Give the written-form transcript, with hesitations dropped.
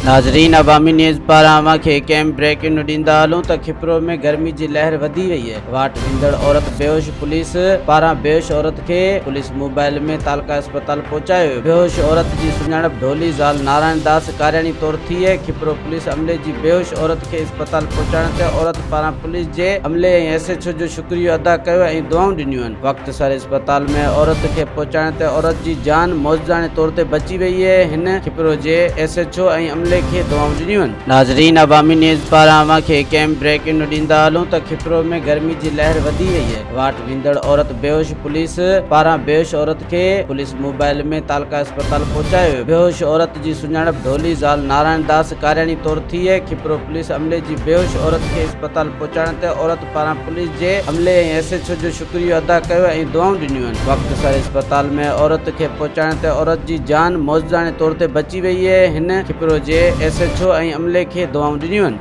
नाज़रीन, अवामी न्यूज़ पारां खे कैंप ब्रेकिंग ॾींदा हलूं त खिपरो में गर्मी जी लहर वधी वई है। वाट ईंदड़ औरत बेहोश पुलिस पारां बेहोश औरत खे पुलिस मोबाइल में तालका अस्पताल पहुंचायो। बेहोश औरत जी सुञाणप ढोली ज़ाल नारायण दास कारियाणी तौर थी है। खिपरो पुलिस अमले जी बेहोश औरत खे अस्पताल पहुंचाइण ते औरत पारां पुलिस जे अमले ऐं SHO जो शुक्रियो अदा कयो ऐं दुआऊं ॾिनियूं आहिनि। वक़्त सर अस्पताल में औरत खे पहुंचाइण ते औरत जी जान मौजूदाने तौर ते बची वई है। हिन खिपरो जे SHO ऐं अमले खे दुआऊं ॾिनियूं आहिनि। नाज़रीन, अवामी न्यूज़ पारां खे कैंप ब्रेकिंग ॾींदा हलूं त खिपरो में गर्मी जी लहर वधी वई है। वाट ईंदड़ औरत बेहोश पुलिस पारां बेहोश औरत खे पुलिस मोबाइल में तालका अस्पताल पहुंचायो। बेहोश औरत जी सुञाणप ढोली ज़ाल नारायण दास कारियाणी तौर थी है। खिपरो पुलिस अमले जी बेहोश औरत खे अस्पताल पहुंचाइण ते औरत पारां पुलिस जे अमले ऐं SHO जो शुक्रियो अदा कयो ऐं दुआऊं ॾिनियूं आहिनि। वक़्त सर अस्पताल में औरत खे पहुंचाइण ते औरत जी जान मौजूदाने तौर ते बची वई है। हिन खिपरो जे SHO ऐं अमले खे दुआऊं ॾिनियूं आहिनि।